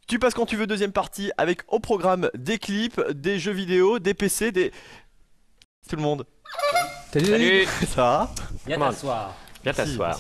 Tu passes quand tu veux, deuxième partie, avec au programme des clips, des jeux vidéo, des PC, des... Tout le monde. Salut. Ça va? Viens t'asseoir. Viens t'asseoir.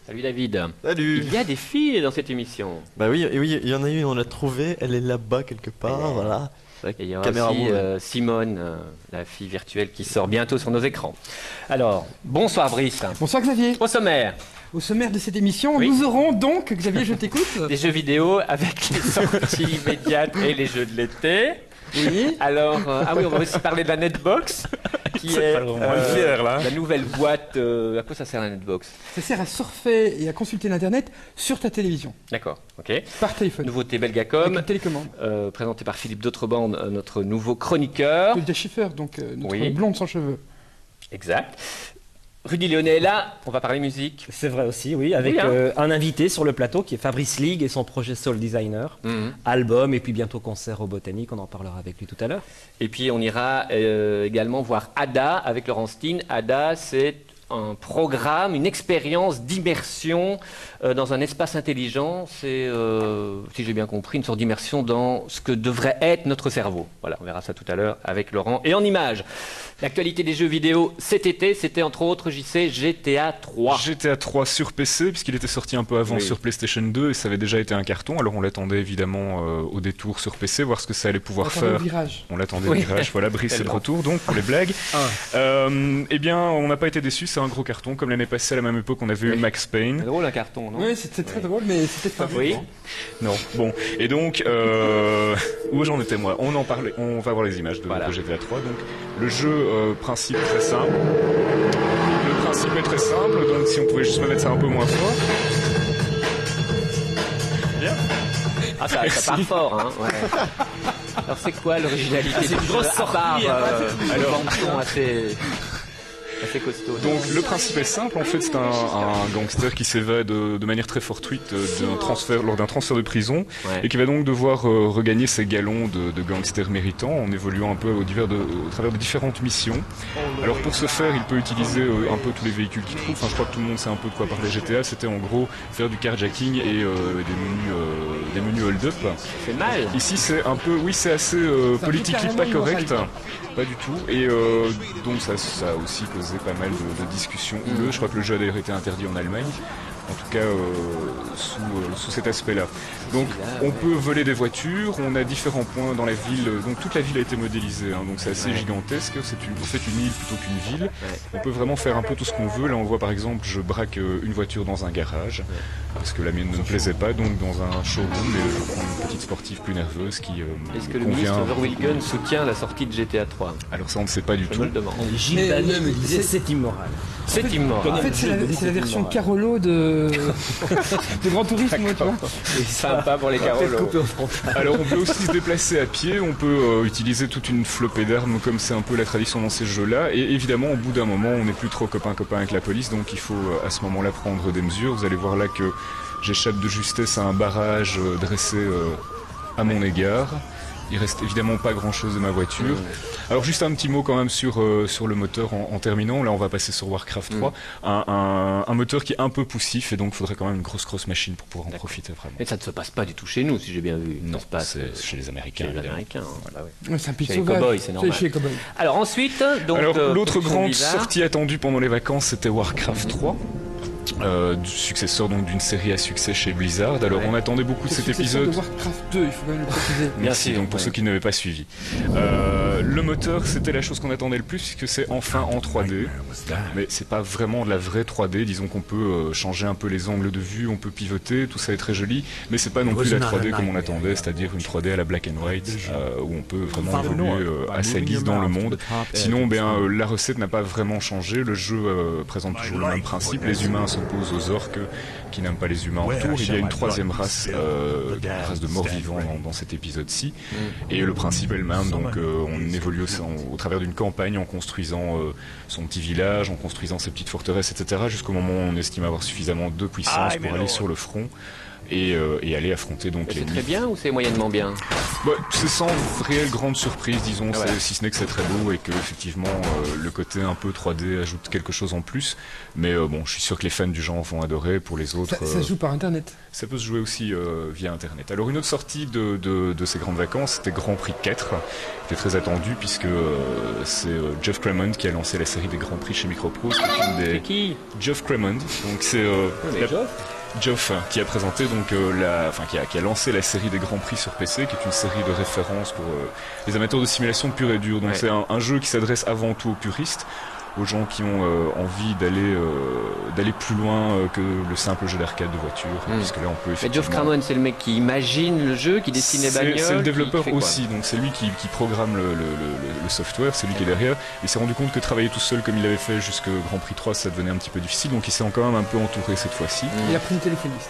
Salut David. Salut. Il y a des filles dans cette émission. Bah oui, oui, il y en a une, on l'a trouvée, elle est là-bas quelque part, voilà. Et il y aura Caméra aussi move. Simone, la fille virtuelle qui sort bientôt sur nos écrans. Alors, bonsoir Brice. Bonsoir Xavier. Au sommaire, Au sommaire de cette émission, Oui. nous aurons donc, Xavier, je t'écoute. des jeux vidéo avec les sorties immédiates et les jeux de l'été. Oui. Alors, ah oui, on va aussi parler de la Netbox, qui est la nouvelle boîte. À quoi ça sert la Netbox? Ça sert à surfer et à consulter l'internet sur ta télévision, D'accord, ok. par téléphone, Nouveauté avec Belgacom, une télécommande. présenté par Philippe D'autrebande, notre nouveau chroniqueur. Claudia Schiffer, donc notre Oui. blonde sans cheveux. Exact. Rudy Lyonnais est là, on va parler musique. C'est vrai aussi, oui, avec Oui, hein. un invité sur le plateau qui est Fabrice Ligue et son projet Soul Designer, album et puis bientôt concert au Botanique, on en parlera avec lui tout à l'heure. Et puis on ira également voir Ada avec Laurent Steen. Ada, c'est un programme, une expérience d'immersion dans un espace intelligent. C'est, si j'ai bien compris, une sorte d'immersion dans ce que devrait être notre cerveau. Voilà, on verra ça tout à l'heure avec Laurent. Et en images, l'actualité des jeux vidéo cet été, c'était entre autres, JC, GTA 3. GTA 3 sur PC, puisqu'il était sorti un peu avant Oui. sur PlayStation 2 et ça avait déjà été un carton. Alors on l'attendait évidemment au détour sur PC, voir ce que ça allait pouvoir Attendez faire. le virage. On l'attendait Oui. au virage, voilà, Brice c'est de Tellement. retour donc pour les blagues. Eh bien, on n'a pas été déçus, c'est un gros carton. Comme l'année passée, à la même époque, on avait eu Oui. Max Payne. C'est drôle un carton, non? Oui, c'était très drôle, mais c'était pas Oui. Non, bon. Et donc, où j'en étais moi? On en parlait, on va voir les images de, Voilà. de GTA 3. Donc, le jeu, principe très simple. Le principe est très simple, donc si on pouvait juste me mettre ça un peu moins fort. Bien. Ah, ça part fort, hein. Ouais. Alors, c'est quoi l'originalité? C'est une du grosse jeu, à sortie, part, alors. le bande-son assez costaud. Donc le principe est simple, en fait c'est un gangster qui s'évade de manière très fortuite lors d'un transfert de prison Ouais. et qui va donc devoir regagner ses galons de gangster méritant en évoluant un peu au travers de différentes missions. Alors pour ce faire il peut utiliser un peu tous les véhicules qu'il trouve, enfin je crois que tout le monde sait un peu de quoi parler GTA, c'était en gros faire du carjacking et des menus hold-up. C'est mal. Ici c'est un peu, oui c'est assez politiquement pas carrément correct, immoral. pas du tout, et donc ça a aussi causé pas mal de discussions houleuses. Je crois que le jeu a d'ailleurs été interdit en Allemagne, en tout cas sous cet aspect-là. Donc on peut voler des voitures, on a différents points dans la ville, donc toute la ville a été modélisée, hein, donc c'est assez gigantesque, en fait une île plutôt qu'une ville. On peut vraiment faire un peu tout ce qu'on veut. Là on voit par exemple je braque une voiture dans un garage, parce que la mienne ne me plaisait pas, donc dans un showroom, et je prends une petite sportive plus nerveuse qui Est-ce que le convient. ministre Verwilgen soutient la sortie de GTA 3? Alors ça on ne sait pas du Je tout. me le demande. Gilles Mais- Daneux me disait c'est- c'est immoral. C'est immoral. En fait, c'est la version Carolo de Grand Tourisme, tu vois. C'est sympa pour les Carolos. Alors on peut aussi se déplacer à pied, on peut utiliser toute une flopée d'armes comme c'est un peu la tradition dans ces jeux-là, et évidemment au bout d'un moment on n'est plus trop copain-copain avec la police, donc il faut à ce moment-là prendre des mesures. Vous allez voir là que j'échappe de justesse à un barrage dressé à mon égard. Il reste évidemment pas grand-chose de ma voiture. Alors juste un petit mot quand même sur le moteur en terminant. Là on va passer sur Warcraft 3. Un moteur qui est un peu poussif et donc il faudrait quand même une grosse machine pour pouvoir en profiter vraiment. Mais ça ne se passe pas du tout chez nous, si j'ai bien vu. Non, Ça se passe c'est chez les Américains. chez les évidemment. Américains. Hein. Bah ouais. Ouais, c'est un pays Chez les sauvage. cow-boys, c'est normal. Chez les cow-boys. Alors ensuite, donc Alors l'autre production grande Blizzard. sortie attendue pendant les vacances c'était Warcraft 3. du successeur donc d'une série à succès chez Blizzard. Alors on attendait beaucoup de cet épisode. De Warcraft 2, il faut quand même le préciser. Merci, sûr, donc pour ceux qui n'avaient pas suivi. Le moteur, c'était la chose qu'on attendait le plus, puisque c'est enfin en 3D. Mais c'est pas vraiment de la vraie 3D. Disons qu'on peut changer un peu les angles de vue, on peut pivoter, tout ça est très joli. Mais c'est pas non plus la 3D comme on attendait, c'est-à-dire une 3D à la black and white, où on peut vraiment évoluer à sa guise dans le monde. Sinon, la recette n'a pas vraiment changé. Le jeu présente toujours le même principe. Les humains s'opposent aux orques qui n'aiment pas les humains autour. Il y a une troisième race, une race de morts-vivants dans cet épisode-ci. Et le principe est le même, donc on évolue au travers d'une campagne en construisant son petit village, en construisant ses petites forteresses, etc. jusqu'au moment où on estime avoir suffisamment de puissance pour aller sur le front. Et aller affronter donc les. C'est très bien ou c'est moyennement bien? C'est sans réelle grande surprise, disons, si ce n'est que c'est très beau et que effectivement le côté un peu 3D ajoute quelque chose en plus. Mais bon, je suis sûr que les fans du genre vont adorer. Pour les autres, ça se joue par internet. Ça peut se jouer aussi via internet. Alors une autre sortie de ces grandes vacances, c'était Grand Prix 4, qui était très attendu puisque c'est Geoff Crammond qui a lancé la série des Grands Prix chez Microprose. C'est qui? Geoff Crammond. Donc c'est Geoff qui a présenté donc qui a lancé la série des Grands Prix sur PC, qui est une série de références pour les amateurs de simulation pure et dure. Donc c'est un jeu qui s'adresse avant tout aux puristes, aux gens qui ont envie d'aller plus loin que le simple jeu d'arcade de voiture, puisque là on peut effectivement... Mais Geoff Crammond, c'est le mec qui imagine le jeu, qui dessine les bagnoles. C'est le développeur aussi, donc c'est lui qui programme le software, c'est lui qui est derrière. Il s'est rendu compte que travailler tout seul comme il l'avait fait jusqu'au Grand Prix 3, ça devenait un petit peu difficile, donc il s'est quand même un peu entouré cette fois-ci. Il a pris une téléphoniste.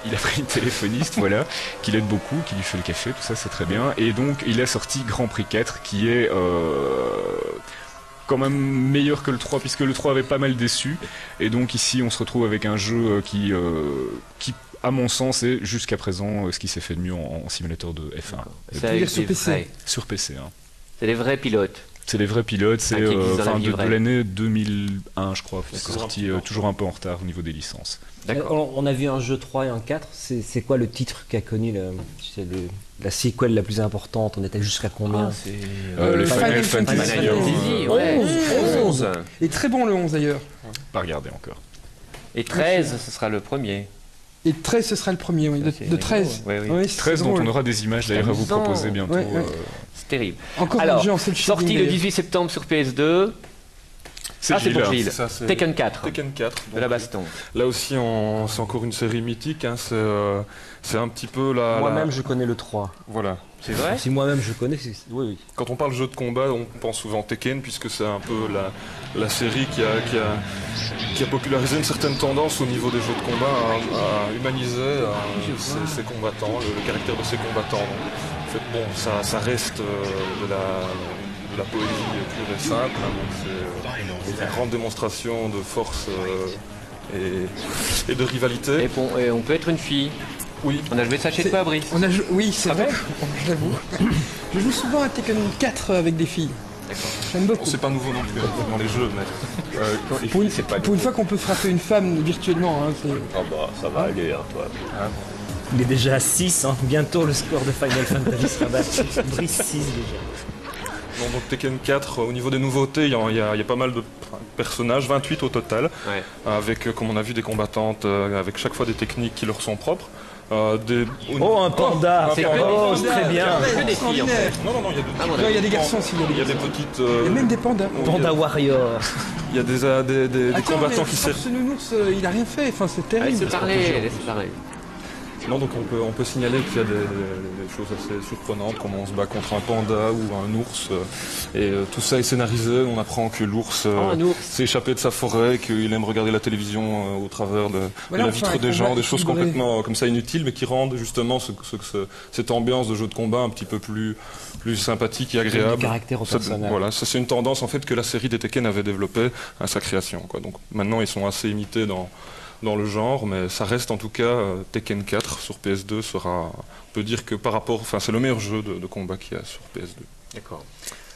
Il a pris une téléphoniste, voilà, qui l'aide beaucoup, qui lui fait le café, tout ça c'est très bien. Et donc il a sorti Grand Prix 4, qui est... quand même meilleur que le 3, puisque le 3 avait pas mal déçu, et donc ici on se retrouve avec un jeu qui à mon sens est jusqu'à présent ce qui s'est fait de mieux en simulateur de F1. C'est sur PC. Sur PC. C'est les vrais pilotes. C'est les vrais pilotes, c'est de l'année 2001 je crois, c'est sorti toujours un peu en retard au niveau des licences. On a vu un jeu 3 et un 4, c'est quoi le titre qui a connu la sequel la plus importante? On était jusqu'à combien? Le Final Fantasy 11. Et très bon le 11 d'ailleurs. Pas regardé encore. Et 13, ce sera le premier. Et 13, ce sera le premier, oui, de 13. Oui. 13 dont on aura des images d'ailleurs à vous proposer bientôt. C'est terrible. Encore alors, un jeu en cel shading, sorti le 18 septembre sur PS2. C'est pour Gilles. Tekken 4. Tekken 4. De la baston. Là aussi, c'est encore une série mythique. Hein, c'est un petit peu la... Moi-même, je connais le 3. Voilà. C'est vrai? Si moi-même je connais, oui. Quand on parle jeu de combat, on pense souvent Tekken, puisque c'est un peu la série qui a popularisé une certaine tendance au niveau des jeux de combat à humaniser ces combattants, le caractère de ces combattants. Donc, en fait, bon, ça reste de la poésie pure et simple. Hein, c'est une grande démonstration de force et de rivalité. Et on peut être une fille. Oui. On a joué ça chez toi, Brice? Oui, c'est vrai, j'avoue. Je joue souvent à Tekken 4 avec des filles. J'aime beaucoup. C'est pas nouveau non plus dans les jeux, mais pour une fois qu'on peut frapper une femme virtuellement. Hein, ça va aller, hein, toi. Hein, il est déjà à 6, hein. Bientôt le score de Final Fantasy sera battu. Brice 6 déjà. Non, donc Tekken 4, au niveau des nouveautés, il y a pas mal de personnages, 28 au total, avec, comme on a vu, des combattantes avec chaque fois des techniques qui leur sont propres. Un panda! C'est très bien! Que des filles en fait. Non, il y a des garçons aussi. Il y a des petites. Il y a même des pandas. Panda Warrior! Il y a des combattants qui servent. Ce nounours, il a rien fait, enfin, c'est terrible. Laissez parler. Non, donc on peut signaler qu'il y a des choses assez surprenantes, comme on se bat contre un panda ou un ours, et tout ça est scénarisé. On apprend que l'ours s'est échappé de sa forêt, qu'il aime regarder la télévision au travers de la vitre des gens, des choses complètement comme ça inutiles, mais qui rendent justement cette ambiance de jeu de combat un petit peu plus sympathique et agréable. Du caractère au personnage. Voilà, ça c'est une tendance en fait que la série des Tekken avait développée à sa création, quoi. Donc maintenant ils sont assez imités dans le genre, mais ça reste en tout cas Tekken 4 sur PS2 on peut dire que c'est le meilleur jeu de combat qu'il y a sur PS2. D'accord.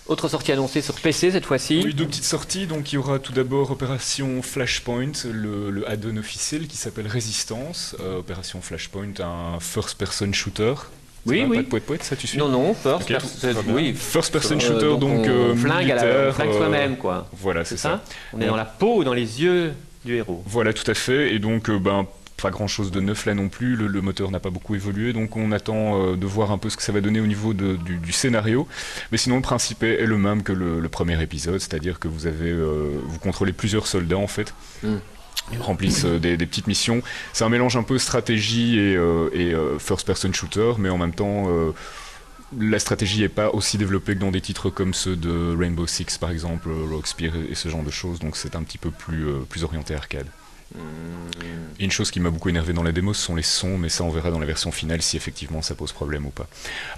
Autre sortie annoncée sur PC cette fois-ci. Oui, deux petites sorties. Donc il y aura tout d'abord Opération Flashpoint, le add-on officiel qui s'appelle Résistance. Opération Flashpoint, un first-person shooter. Oui. Pas de poète, ça tu suis? Non, first person shooter, donc flingue militaire. Flingue soi-même, quoi. Voilà, c'est ça. On est dans la peau, dans les yeux du héros. Voilà, tout à fait. Et donc, pas grand chose de neuf là non plus, le moteur n'a pas beaucoup évolué, donc on attend de voir un peu ce que ça va donner au niveau du scénario. Mais sinon, le principe est le même que le premier épisode, c'est-à-dire que vous contrôlez plusieurs soldats en fait. Ils remplissent des petites missions. C'est un mélange un peu stratégie et first-person shooter, mais en même temps, la stratégie n'est pas aussi développée que dans des titres comme ceux de Rainbow Six par exemple, Rogue Spear et ce genre de choses, donc c'est un petit peu plus orienté arcade. Et une chose qui m'a beaucoup énervé dans la démo, ce sont les sons, mais ça on verra dans la version finale si effectivement ça pose problème ou pas.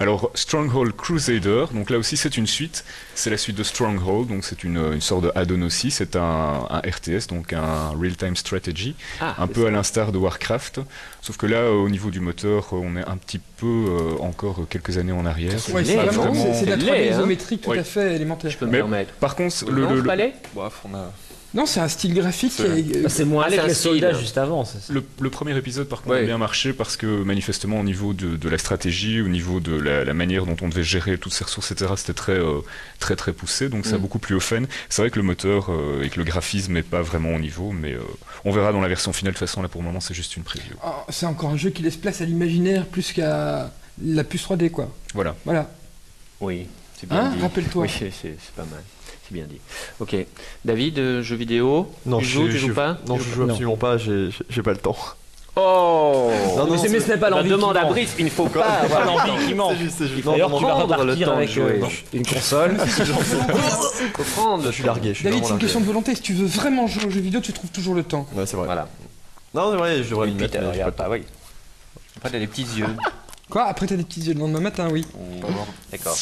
Alors Stronghold Crusader, donc là aussi c'est une suite, c'est la suite de Stronghold, donc c'est une sorte de add-on aussi, c'est un RTS, donc un real-time strategy, un peu à l'instar de Warcraft, sauf que là au niveau du moteur on est un petit peu encore quelques années en arrière. Ouais, c'est de la 3D isométrique tout à fait élémentaire. Je peux me permettre. Par contre, Bref, on a... Non, c'est un style graphique. C'est moins avec les soldats juste avant. Le premier épisode, par contre, a bien marché parce que manifestement, au niveau de la stratégie, au niveau de la manière dont on devait gérer toutes ces ressources, etc., c'était très poussé. Donc, ça a beaucoup plu aux fans. C'est vrai que le moteur et que le graphisme n'est pas vraiment au niveau, mais on verra dans la version finale. De toute façon, là, pour le moment, c'est juste une preview. Oh, c'est encore un jeu qui laisse place à l'imaginaire plus qu'à la puce 3D, quoi. Voilà. Oui, c'est bien dit. Rappelle-toi. Oui, c'est pas mal. C'est bien dit. Ok. David, jeux vidéo? Non, tu joues pas? Non, je joue absolument pas, j'ai pas le temps. Oh non, mais ce n'est pas l'envie. Demande à Brice, il ne faut pas avoir l'envie qui manque. C'est juste. D'ailleurs, tu vas repartir avec une console. Faut prendre. Je suis largué. David, c'est une question de volonté. Si tu veux vraiment jouer aux jeux vidéo, tu trouves toujours le temps. Ouais, c'est vrai. Voilà. Non, c'est vrai, je devrais m'y mettre. Regarde pas, oui. Après, t'as des petits yeux. Quoi? Après, t'as des petits yeux le lendemain matin, oui. D'accord.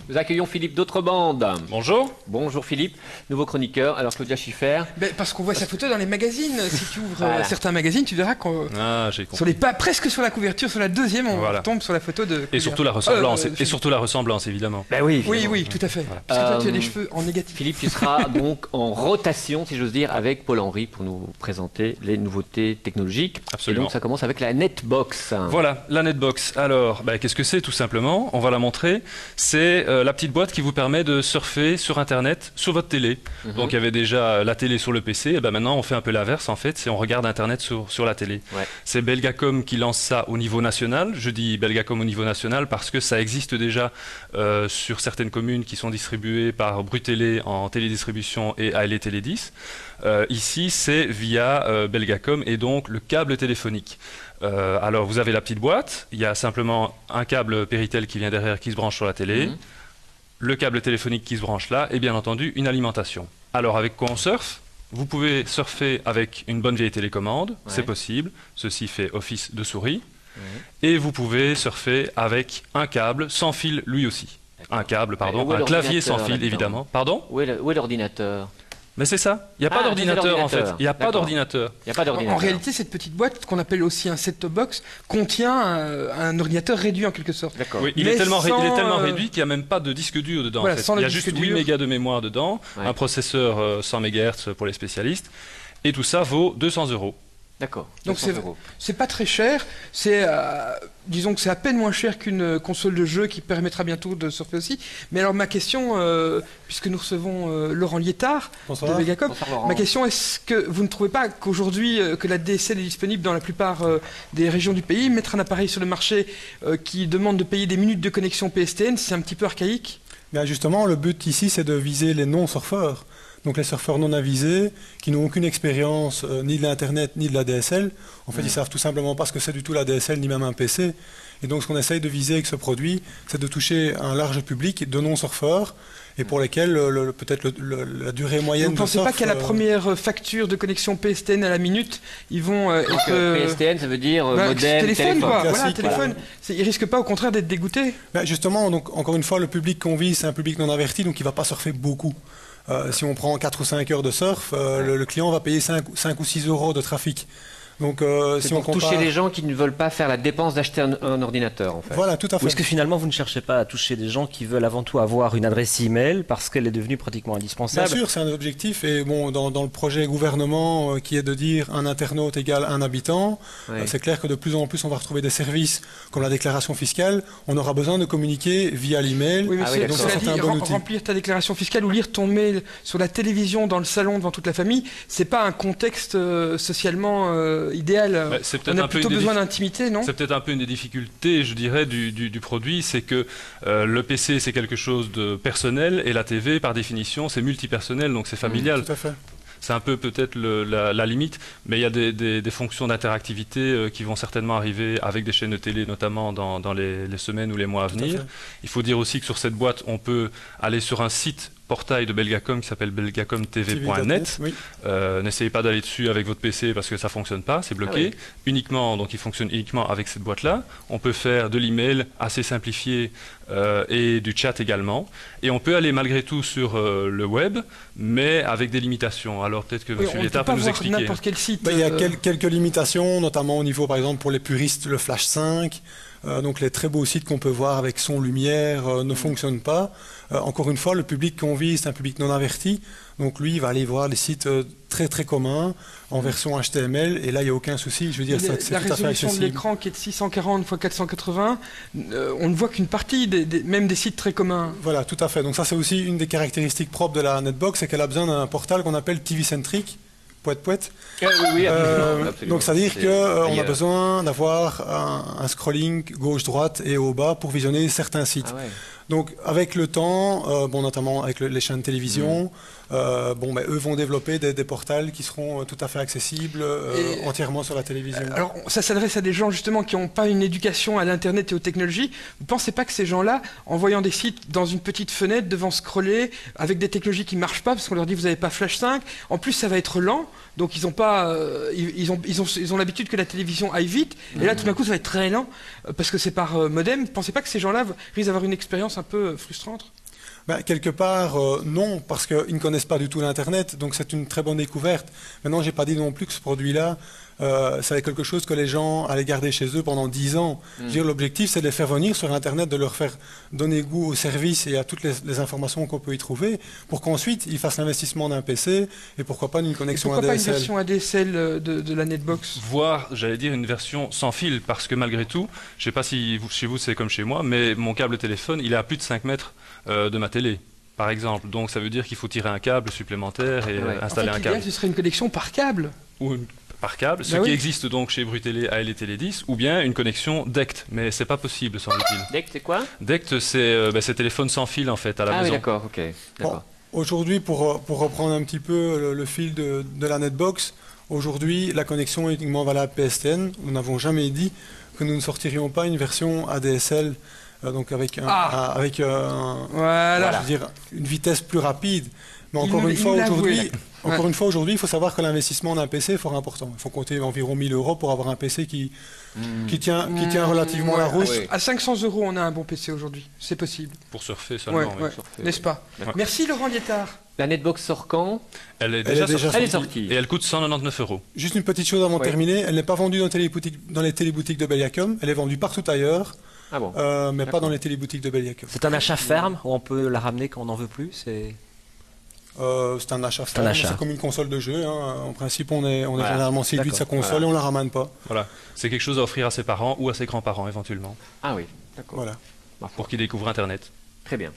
Nous accueillons Philippe d'Autrebande. Bonjour. Bonjour Philippe, nouveau chroniqueur. Alors Claudia Schiffer. Parce qu'on voit sa photo dans les magazines. Si tu ouvres certains magazines, tu verras qu'on. J'ai compris. Presque sur la couverture, sur la deuxième, on tombe sur la photo de. Et surtout la ressemblance. Et surtout la ressemblance, évidemment. Ben oui. Oui, tout à fait. Voilà. Parce que toi, tu as des cheveux en négatif. Philippe, tu seras donc en rotation, si j'ose dire, avec Paul-Henri pour nous présenter les nouveautés technologiques. Absolument. Et donc ça commence avec la Netbox. Voilà, la Netbox. Alors, qu'est-ce que c'est tout simplement? On va la montrer. C'est la petite boîte qui vous permet de surfer sur Internet sur votre télé. Donc il y avait déjà la télé sur le PC, et maintenant on fait un peu l'inverse en fait, c'est on regarde Internet sur la télé. Ouais. C'est Belgacom qui lance ça au niveau national. Je dis Belgacom au niveau national parce que ça existe déjà sur certaines communes qui sont distribuées par Brutélé en télédistribution et ALE Télé 10. Ici c'est via Belgacom et donc le câble téléphonique. Alors vous avez la petite boîte, il y a simplement un câble Péritel qui vient derrière qui se branche sur la télé, le câble téléphonique qui se branche là et bien entendu une alimentation. Alors avec quoi on surfe? Vous pouvez surfer avec une bonne vieille télécommande, c'est possible, ceci fait office de souris, et vous pouvez surfer avec un câble sans fil lui aussi. Un câble, pardon, un clavier sans fil évidemment. Pardon? Où est l'ordinateur? Mais c'est ça, il n'y a pas d'ordinateur en fait, il n'y a pas d'ordinateur. En réalité, cette petite boîte, qu'on appelle aussi un set-top box, contient un ordinateur réduit en quelque sorte. Oui, il est tellement réduit qu'il n'y a même pas de disque dur dedans. Voilà, en fait. Il y a juste 8 mégas de mémoire dedans, un processeur 100 MHz pour les spécialistes, et tout ça vaut 200 €. D'accord. Donc c'est pas très cher, disons que c'est à peine moins cher qu'une console de jeu qui permettra bientôt de surfer aussi. Mais alors ma question, puisque nous recevons Laurent Liétard de Belgacom, ma question est-ce que vous ne trouvez pas qu'aujourd'hui que la DSL est disponible dans la plupart des régions du pays, mettre un appareil sur le marché qui demande de payer des minutes de connexion PSTN, c'est un petit peu archaïque? Bien justement, le but ici c'est de viser les non-surfeurs. Donc les surfeurs non avisés, qui n'ont aucune expérience ni de l'Internet ni de la DSL, en fait ils savent tout simplement pas ce que c'est du tout la DSL ni même un PC. Et donc ce qu'on essaye de viser avec ce produit, c'est de toucher un large public de non-surfeurs et pour lesquels peut-être la durée moyenne de surf... Vous ne pensez pas qu'à la première facture de connexion PSTN à la minute, ils vont PSTN, ça veut dire modem, téléphone. Voilà, téléphone. Ils risquent pas au contraire d'être dégoûtés? Justement, donc, encore une fois, le public qu'on vise, c'est un public non averti, donc il ne va pas surfer beaucoup. Si on prend 4 ou 5 heures de surf, le client va payer 5 ou 6 € de trafic. Donc, c'est si on pour toucher les gens qui ne veulent pas faire la dépense d'acheter un ordinateur, en fait. Voilà, tout à fait. Ou est-ce que finalement vous ne cherchez pas à toucher des gens qui veulent avant tout avoir une adresse email parce qu'elle est devenue pratiquement indispensable? Bien sûr, c'est un objectif. Et bon, dans le projet gouvernement qui est de dire un internaute égale un habitant, c'est clair que de plus en plus on va retrouver des services comme la déclaration fiscale. On aura besoin de communiquer via l'email. Oui, mais donc cela c'est dit, un bon outil. remplir ta déclaration fiscale ou lire ton mail sur la télévision dans le salon devant toute la famille, c'est pas un contexte socialement idéal. On a plutôt besoin d'intimité, non? C'est peut-être un peu une des difficultés, je dirais, du produit, c'est que le PC c'est quelque chose de personnel et la TV par définition c'est multipersonnel, donc c'est familial. Tout à fait. C'est un peu peut-être la limite, mais il y a des fonctions d'interactivité qui vont certainement arriver avec des chaînes de télé, notamment dans les semaines ou les mois à venir. Il faut dire aussi que sur cette boîte, on peut aller sur un site portail de Belgacom qui s'appelle belgacomtv.net. Oui. N'essayez pas d'aller dessus avec votre PC parce que ça fonctionne pas, c'est bloqué. Uniquement, donc il fonctionne uniquement avec cette boîte-là. On peut faire de l'email assez simplifié et du chat également. Et on peut aller malgré tout sur le web, mais avec des limitations. Alors peut-être que M. Liétard peut nous expliquer. N'importe quel site. Il y a quelques limitations, notamment au niveau, par exemple, pour les puristes, le Flash 5. Donc les très beaux sites qu'on peut voir avec son, lumière ne fonctionnent pas. Encore une fois, le public qu'on vise, c'est un public non averti. Donc lui, il va aller voir des sites très très communs en version HTML et là, il n'y a aucun souci. Je veux dire, c'est tout à fait accessible. La résolution de l'écran qui est de 640 x 480, on ne voit qu'une partie, même des sites très communs. Voilà, tout à fait. Donc ça, c'est aussi une des caractéristiques propres de la Netbox, c'est qu'elle a besoin d'un portal qu'on appelle TV-centric. Poète. Oui, absolument. Donc, c'est-à-dire qu'on a besoin d'avoir un scrolling gauche-droite et au bas pour visionner certains sites. Ah ouais. Donc, avec le temps, notamment avec les chaînes de télévision, eux vont développer des portals qui seront tout à fait accessibles entièrement sur la télévision. Alors, ça s'adresse à des gens justement qui n'ont pas une éducation à l'Internet et aux technologies. Vous ne pensez pas que ces gens-là, en voyant des sites dans une petite fenêtre, devant scroller, avec des technologies qui ne marchent pas, parce qu'on leur dit vous n'avez pas Flash 5, en plus ça va être lent, donc ils ont l'habitude que la télévision aille vite, et là tout d'un coup ça va être très lent, parce que c'est par modem. Vous ne pensez pas que ces gens-là risquent d'avoir une expérience un peu frustrante? Quelque part, non, parce qu'ils ne connaissent pas du tout l'Internet, donc c'est une très bonne découverte. Maintenant, je n'ai pas dit non plus que ce produit-là, c'est quelque chose que les gens allaient garder chez eux pendant 10 ans. Je veux dire, l'objectif, c'est de les faire venir sur Internet, de leur faire donner goût au service et à toutes les informations qu'on peut y trouver, pour qu'ensuite, ils fassent l'investissement d'un PC et pourquoi pas d'une connexion ADSL. Pourquoi pas une version ADSL de la Netbox? Voire, j'allais dire, une version sans fil, parce que malgré tout, je ne sais pas si chez vous c'est comme chez moi, mais mon câble téléphone, il est à plus de 5 mètres de ma télé, par exemple. Donc ça veut dire qu'il faut tirer un câble supplémentaire et installer un câble. Ce serait une connexion par câble. Ou par câble, ce qui existe donc chez Brutélé, AL et Télé10, ou bien une connexion DECT, mais c'est pas possible, semble-t-il. DECT, c'est quoi? DECT, c'est téléphone sans fil en fait à la maison. Ah oui, d'accord, ok. Bon, aujourd'hui, pour reprendre un petit peu le fil de la Netbox, aujourd'hui, la connexion est uniquement valable PSTN. Nous n'avons jamais dit que nous ne sortirions pas une version ADSL. Donc avec une vitesse plus rapide. Mais encore une fois aujourd'hui, il faut savoir que l'investissement d'un PC est fort important. Il faut compter environ 1 000 € pour avoir un PC qui tient relativement la route. À 500 €, on a un bon PC aujourd'hui. C'est possible. Pour surfer seulement. N'est-ce pas? Merci Laurent Liétard. La Netbox sort quand? Elle est déjà sortie. Et elle coûte 199 €. Juste une petite chose avant de terminer. Elle n'est pas vendue dans les téléboutiques de Belgacom. Elle est vendue partout ailleurs. Ah bon. Mais pas dans les téléboutiques de Belgacom. C'est un achat ferme où on peut la ramener quand on n'en veut plus? C'est un achat ferme. C'est comme une console de jeu. En principe, on est généralement séduit de sa console et on la ramène pas. Voilà. C'est quelque chose à offrir à ses parents ou à ses grands-parents éventuellement. Ah oui, d'accord. Voilà. Pour qu'ils découvrent Internet. Très bien.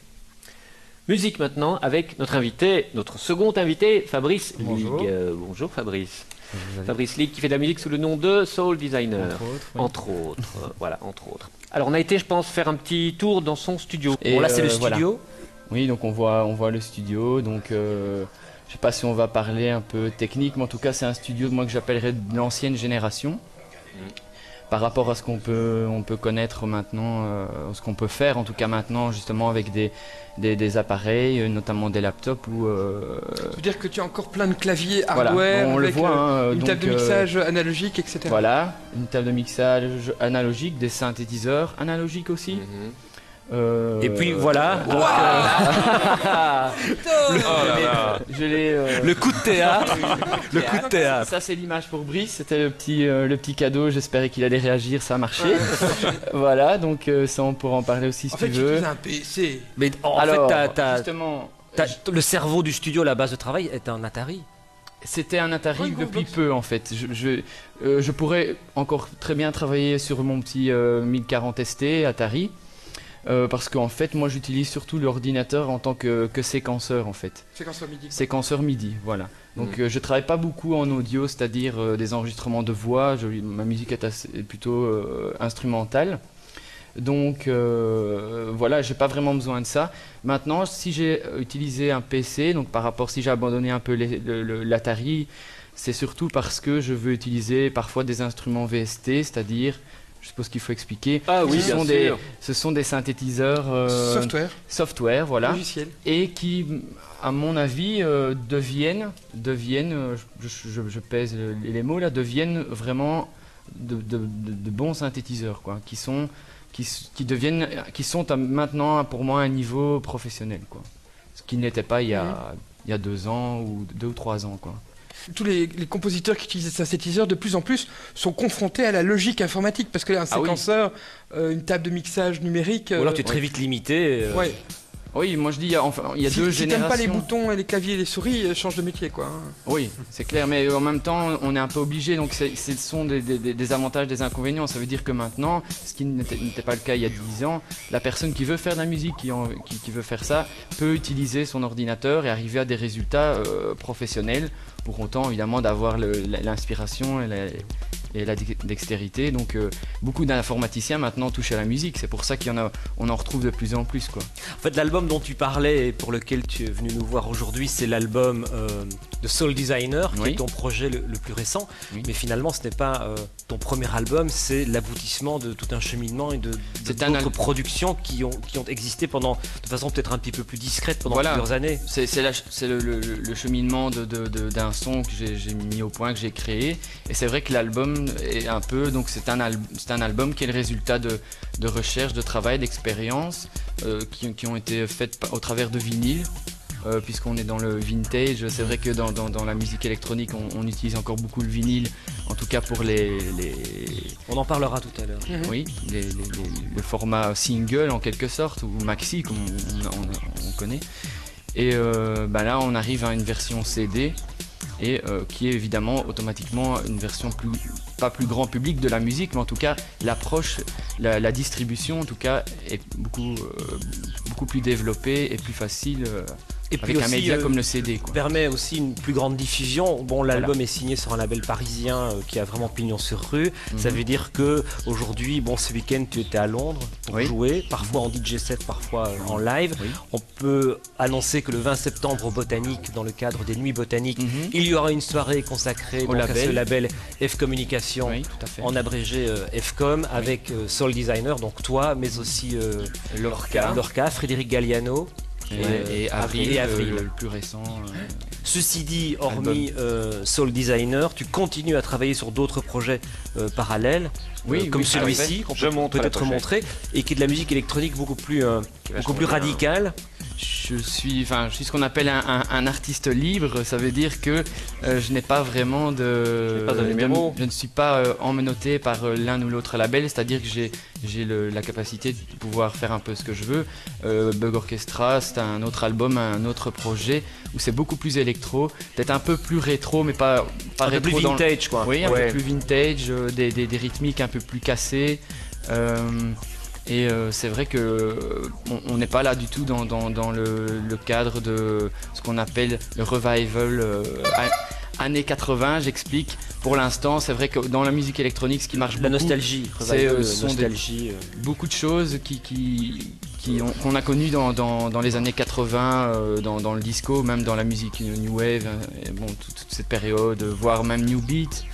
Musique maintenant avec notre second invité, Fabrice Bonjour. Ligue. Bonjour Fabrice. Fabrice Ligue qui fait de la musique sous le nom de Soul Designer. Entre autres. Voilà, entre autres. Alors on a été, je pense, faire un petit tour dans son studio. Et là c'est le studio. Oui, donc on voit le studio. Donc je sais pas si on va parler un peu technique, mais en tout cas c'est un studio moi que j'appellerais de l'ancienne génération. Par rapport à ce qu'on peut connaître maintenant, ce qu'on peut faire en tout cas maintenant justement avec des appareils, notamment des laptops ou. Ça veut dire que tu as encore plein de claviers hardware, on avec le voit, une table de mixage analogique, etc. Voilà, une table de mixage analogique, des synthétiseurs analogiques aussi. Et puis voilà. Donc, le coup de théâtre. Le coup de théâtre. Ça c'est l'image pour Brice. C'était le petit cadeau. J'espérais qu'il allait réagir. Ça a marché. Voilà. Donc ça on pourra en parler aussi si tu veux. En fait, un PC. Mais Alors, justement, le cerveau du studio, la base de travail, est un Atari. C'était un Atari depuis peu en fait. Je pourrais encore très bien travailler sur mon petit 1040 ST Atari. Parce qu'en fait, moi j'utilise surtout l'ordinateur en tant que séquenceur en fait. Séquenceur MIDI. Séquenceur MIDI, voilà. Donc je travaille pas beaucoup en audio, c'est-à-dire des enregistrements de voix. Ma musique est plutôt instrumentale. Donc voilà, j'ai pas vraiment besoin de ça. Maintenant, si j'ai utilisé un PC, donc par rapport, si j'ai abandonné un peu l'Atari, c'est surtout parce que je veux utiliser parfois des instruments VST, c'est-à-dire, je suppose qu'il faut expliquer. Ah oui, bien sûr. Ce sont des synthétiseurs software, voilà, logiciel, et qui, à mon avis, deviennent, je pèse les mots là, deviennent vraiment de bons synthétiseurs, quoi, qui sont maintenant pour moi à un niveau professionnel, quoi. Ce qui n'était pas il y a 2 ans ou 2 ou 3 ans, quoi. Tous les compositeurs qui utilisent des synthétiseurs de plus en plus sont confrontés à la logique informatique parce que un séquenceur, une table de mixage numérique. Ou alors tu es très vite limité. Ouais. Oui, moi je dis, il y a deux générations. Si t'aimes pas les boutons et les claviers et les souris, change de métier, quoi. Oui, c'est clair, mais en même temps, on est un peu obligé, donc ce sont des avantages, des inconvénients. Ça veut dire que maintenant, ce qui n'était pas le cas il y a 10 ans, la personne qui veut faire de la musique, qui veut faire ça, peut utiliser son ordinateur et arriver à des résultats professionnels, pour autant évidemment d'avoir l'inspiration et la dextérité. Donc beaucoup d'informaticiens maintenant touchent à la musique, c'est pour ça on en retrouve de plus en plus, quoi. En fait, l'album dont tu parlais et pour lequel tu es venu nous voir aujourd'hui, c'est l'album de Soul Designer, qui est ton projet le plus récent. Oui. Mais finalement, ce n'est pas ton premier album, c'est l'aboutissement de tout un cheminement et d'autres productions qui ont existé de façon peut-être un petit peu plus discrète pendant plusieurs années. C'est le cheminement d'un son que j'ai mis au point, que j'ai créé. Et c'est vrai que l'album est un peu, donc c'est un album qui est le résultat de recherche, de travail, d'expériences qui ont été faites au travers de vinyles. Puisqu'on est dans le vintage, c'est vrai que dans la musique électronique on utilise encore beaucoup le vinyle, en tout cas pour les... On en parlera tout à l'heure. Oui, le format single en quelque sorte, ou maxi comme on connaît. Et là on arrive à une version CD, et qui est évidemment automatiquement une version pas plus grand public de la musique, mais en tout cas l'approche, la distribution en tout cas est beaucoup plus développée et plus facile. Et puis avec un média comme le CD, quoi. Permet aussi une plus grande diffusion. Bon, l'album est signé sur un label parisien qui a vraiment pignon sur rue. Ça veut dire que aujourd'hui, ce week-end tu étais à Londres pour jouer, parfois en DJ set, parfois en live. On peut annoncer que le 20 septembre au Botanique, dans le cadre des Nuits Botaniques, il y aura une soirée consacrée à ce label F Communication, en abrégé Fcom, avec Soul Designer, donc toi, mais aussi Lorca, Frédéric Galliano. Et Avril, le plus récent. Ceci dit, hormis Soul Designer, tu continues à travailler sur d'autres projets parallèles, comme celui-ci, qu'on peut peut-être montrer, et qui est de la musique électronique beaucoup plus radicale. Je suis ce qu'on appelle un artiste libre. Ça veut dire que je n'ai pas vraiment je ne suis pas emmenotté par l'un ou l'autre label, c'est-à-dire que j'ai la capacité de pouvoir faire un peu ce que je veux. Bug Orchestra, c'est un autre album, un autre projet où c'est beaucoup plus électro, peut-être un peu plus rétro, mais pas un rétro, peu plus vintage, quoi. Oui, un peu plus vintage, des rythmiques un peu plus cassées. Et c'est vrai que on n'est pas là du tout dans le cadre de ce qu'on appelle le revival années 80, j'explique. Pour l'instant, c'est vrai que dans la musique électronique, ce qui marche beaucoup, la nostalgie, beaucoup de choses qu'on a connues dans les années 80, dans le disco, même dans la musique new wave, toute cette période, voire même new beat.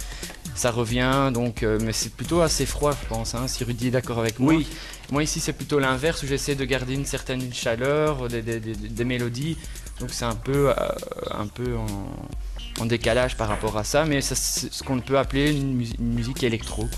Ça revient, donc, mais c'est plutôt assez froid, je pense, si Rudy est d'accord avec moi. Oui. Moi ici c'est plutôt l'inverse, où j'essaie de garder une certaine chaleur, des mélodies, donc c'est un peu en décalage par rapport à ça, mais c'est ce qu'on peut appeler une musique électro,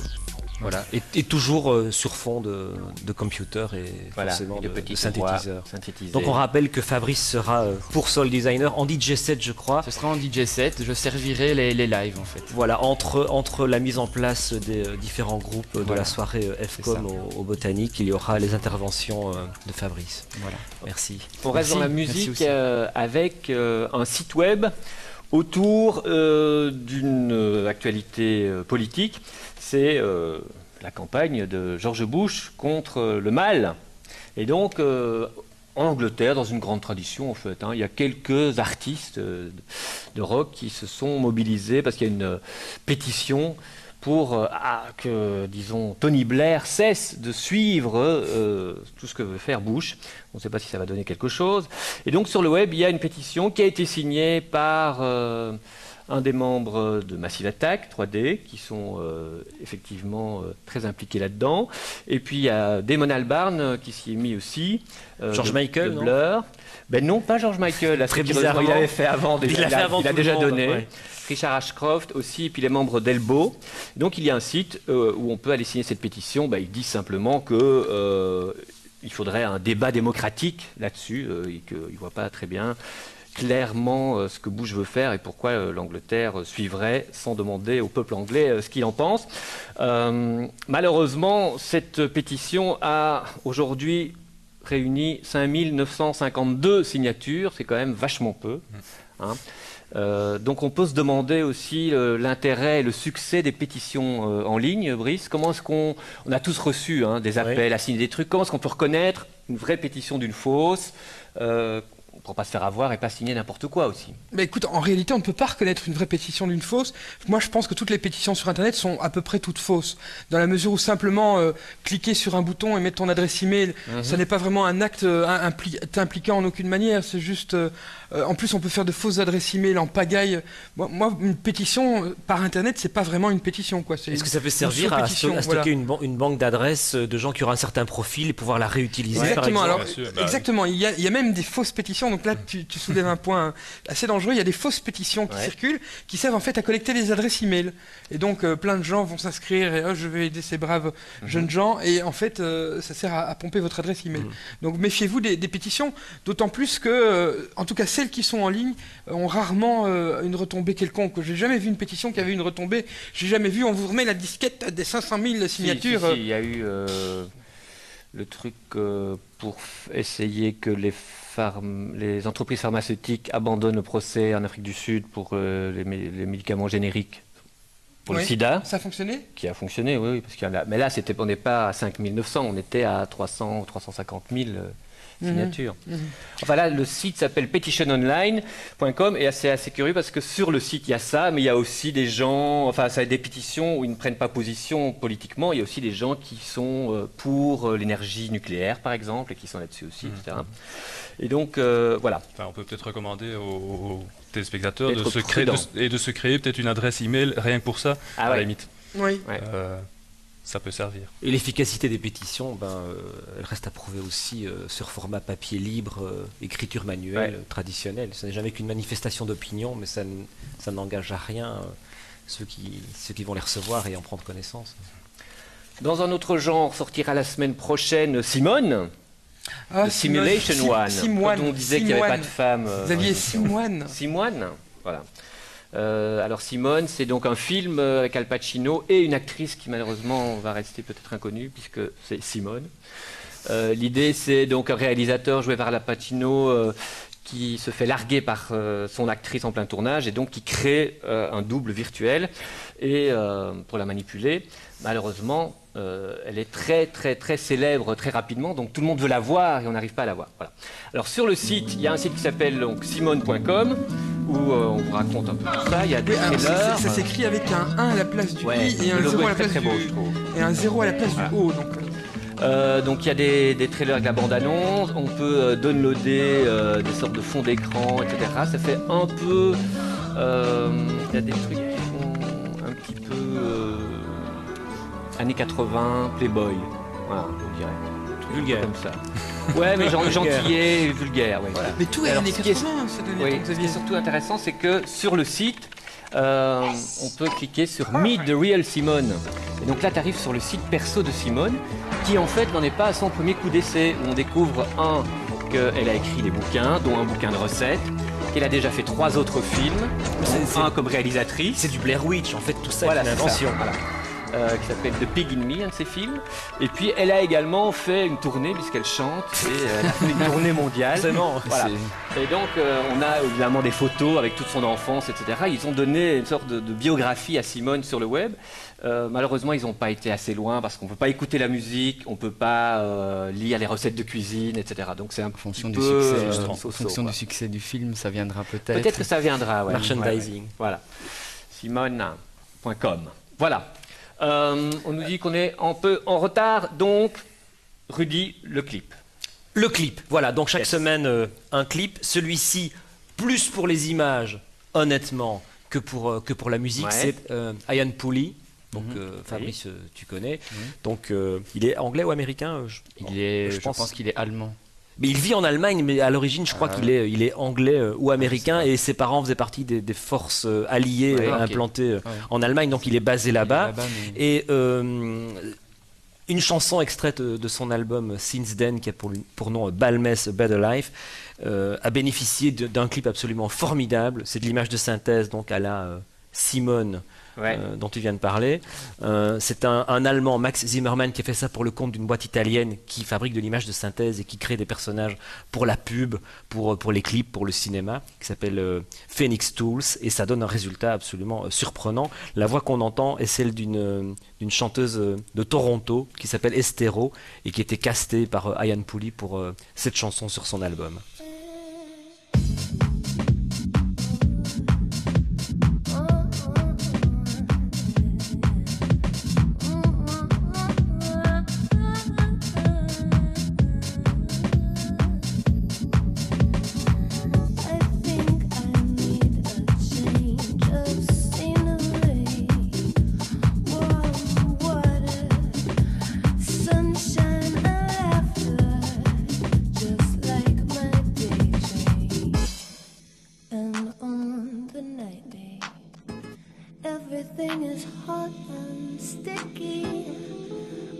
quoi. Voilà. Et toujours sur fond de computer et forcément de synthétiseur. Donc on rappelle que Fabrice sera pour Soul Designer en DJ7, je crois. Ce sera en DJ7, je servirai les lives en fait. Voilà, entre la mise en place des différents groupes de la soirée FCOM au Botanique, il y aura les interventions de Fabrice. Voilà, merci. On reste dans la musique avec un site web autour d'une actualité politique. C'est la campagne de George Bush contre le mal. Et donc, en Angleterre, dans une grande tradition en fait, il y a quelques artistes de rock qui se sont mobilisés parce qu'il y a une pétition pour que, disons, Tony Blair cesse de suivre tout ce que veut faire Bush. On ne sait pas si ça va donner quelque chose. Et donc sur le web, il y a une pétition qui a été signée par un des membres de Massive Attack 3D, qui sont effectivement très impliqués là-dedans. Et puis il y a Damon Albarn qui s'y est mis aussi. George Michael, de Blur. Ben non, pas George Michael. Très bizarre. Il avait fait avant. Il a déjà donné. Ouais. Richard Ashcroft aussi, et puis les membres d'Elbow. Donc il y a un site où on peut aller signer cette pétition. Ils disent simplement que il faudrait un débat démocratique là-dessus, et qu'ils ne voient pas très bien clairement ce que Bush veut faire et pourquoi l'Angleterre suivrait sans demander au peuple anglais ce qu'il en pense. Malheureusement, cette pétition a aujourd'hui réuni 5952 signatures, c'est quand même vachement peu. Hein. Donc on peut se demander aussi l'intérêt et le succès des pétitions en ligne. Brice, comment est-ce qu'on a tous reçu des appels à signer des trucs, comment est-ce qu'on peut reconnaître une vraie pétition d'une fausse pour pas se faire avoir et pas signer n'importe quoi aussi. Mais écoute, en réalité, on ne peut pas reconnaître une vraie pétition d'une fausse. Moi, je pense que toutes les pétitions sur Internet sont à peu près toutes fausses, dans la mesure où simplement cliquer sur un bouton et mettre ton adresse email, ça n'est pas vraiment un acte impliquant en aucune manière. C'est juste, en plus, on peut faire de fausses adresses email en pagaille. Moi, une pétition par Internet, c'est pas vraiment une pétition, quoi. Est-ce que ça peut servir à stocker une banque d'adresses de gens qui auront un certain profil et pouvoir la réutiliser? Exactement. Par exemple. Alors, exactement. Il y a même des fausses pétitions. Donc là, tu soulèves un point assez dangereux. Il y a des fausses pétitions qui circulent, qui servent en fait à collecter les adresses email. Et donc, plein de gens vont s'inscrire et je vais aider ces braves jeunes gens. Et en fait, ça sert à pomper votre adresse email. Donc, méfiez-vous des pétitions, d'autant plus que, en tout cas, celles qui sont en ligne ont rarement une retombée quelconque. J'ai jamais vu une pétition qui avait une retombée. J'ai jamais vu, on vous remet la disquette des 500 000 signatures. Si, il y a eu le truc pour essayer que les entreprises pharmaceutiques abandonnent le procès en Afrique du Sud pour les médicaments génériques pour le sida. Ça a fonctionné ? Qui a fonctionné, oui. Parce mais là, on n'est pas à 5 900, on était à 300 ou 350 000 signatures. Enfin là, le site s'appelle petitiononline.com et c'est assez curieux parce que sur le site, il y a ça, mais il y a aussi des gens, enfin, ça a des pétitions où ils ne prennent pas position politiquement. Il y a aussi des gens qui sont pour l'énergie nucléaire, par exemple, et qui sont là-dessus aussi, etc. Et donc, voilà. Enfin, on peut peut-être recommander aux téléspectateurs de se créer peut-être une adresse email rien que pour ça, à la limite. Oui. Ça peut servir. Et l'efficacité des pétitions, elle reste à prouver aussi sur format papier libre, écriture manuelle, traditionnelle. Ce n'est jamais qu'une manifestation d'opinion, mais ça n'engage à rien ceux qui vont les recevoir et en prendre connaissance. Dans un autre genre, sortira la semaine prochaine Simone. Simulation One. Quand on disait qu'il n'y avait pas de femmes. Vous aviez Simoine. Simoine, voilà. Alors Simone, c'est donc un film avec Al Pacino et une actrice qui malheureusement va rester peut-être inconnue puisque c'est Simone. L'idée, c'est donc un réalisateur joué par Al Pacino qui se fait larguer par son actrice en plein tournage et donc qui crée un double virtuel et pour la manipuler. Malheureusement, elle est très très très célèbre très rapidement, donc tout le monde veut la voir et on n'arrive pas à la voir. Voilà. Alors sur le site, il y a un site qui s'appelle donc simone.com où on vous raconte un peu tout ça. Il y a des trailers. Ça s'écrit avec un 1 à la place du I et un 0 à la place du et un 0 à la place du O. Donc il y a des trailers avec la bande-annonce, on peut downloader des sortes de fonds d'écran, etc. Ça fait un peu... Il y a des trucs qui font un petit peu années 80, Playboy, voilà, on dirait. Vulgaire. Comme ça. Ouais, mais gentillet, vulgaire. Ouais, voilà. Mais tout est années 80, ce qui est surtout intéressant, c'est que sur le site, on peut cliquer sur Meet the Real Simone. Et donc là, tu arrives sur le site perso de Simone, qui en fait n'en est pas à son premier coup d'essai, où on découvre qu'elle a écrit des bouquins, dont un bouquin de recettes, qu'elle a déjà fait 3 autres films, un comme réalisatrice. C'est du Blair Witch, en fait, tout ça est une invention. Qui s'appelle The Pig in Me, un de ses films. Et puis elle a également fait une tournée, puisqu'elle chante, et elle a fait une tournée mondiale. Voilà. Et donc on a évidemment des photos avec toute son enfance, etc. Ils ont donné une sorte de biographie à Simone sur le web. Malheureusement, ils n'ont pas été assez loin parce qu'on ne peut pas écouter la musique, on ne peut pas lire les recettes de cuisine, etc. Donc c'est un fonction peu en fonction du succès du film, ça viendra peut-être. Peut-être que ça viendra, ouais. Merchandising. Ouais. Voilà. Simone.com. Voilà. On nous dit qu'on est un peu en retard, donc Rudy, le clip. Le clip, voilà, donc chaque semaine un clip, celui-ci plus pour les images, honnêtement, que pour la musique, c'est Ian Pooley, donc Fabrice, tu connais, donc il est anglais ou américain je pense qu'il est allemand. Mais il vit en Allemagne, mais à l'origine, je crois qu'il est anglais ou américain, et ses parents faisaient partie des forces alliées implantées en Allemagne, donc il est basé là-bas. Et une chanson extraite de son album Since Then, qui a pour nom Balmess A Better Life, a bénéficié d'un clip absolument formidable. C'est de l'image de synthèse, donc à la Simone. Dont tu viens de parler. C'est un Allemand, Max Zimmermann, qui a fait ça pour le compte d'une boîte italienne qui fabrique de l'image de synthèse et qui crée des personnages pour la pub, pour les clips, pour le cinéma, qui s'appelle Phoenix Tools, et ça donne un résultat absolument surprenant. La voix qu'on entend est celle d'une chanteuse de Toronto qui s'appelle Estero et qui était castée par Ian Pooley pour cette chanson sur son album. Everything is hot and sticky,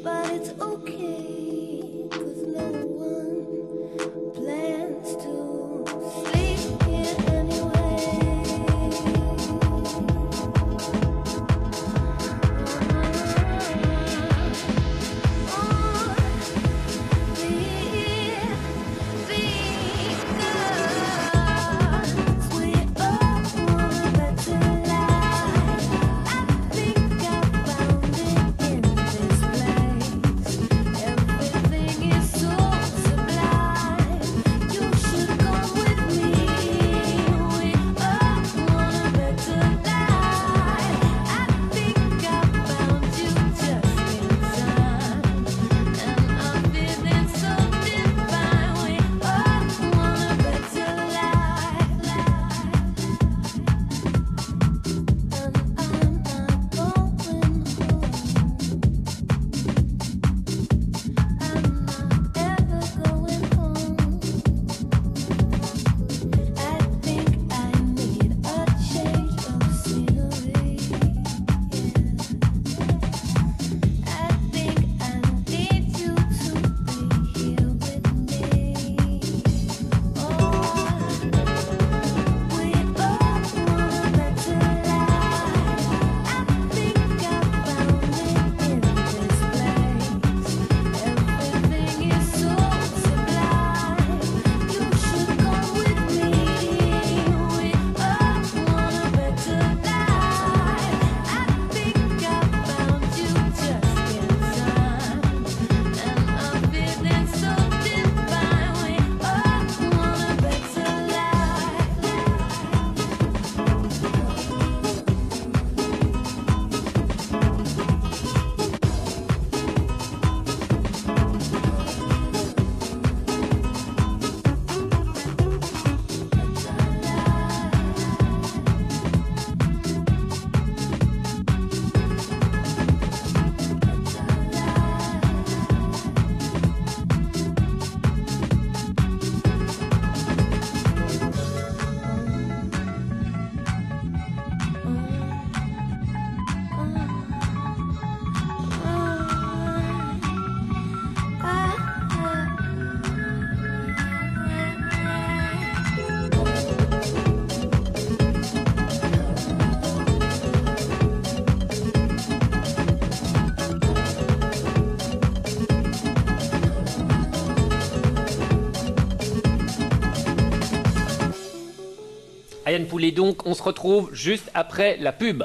but it's okay, 'cause no one plans to sleep here anyway. Think Ayane Poulet, donc, on se retrouve juste après la pub.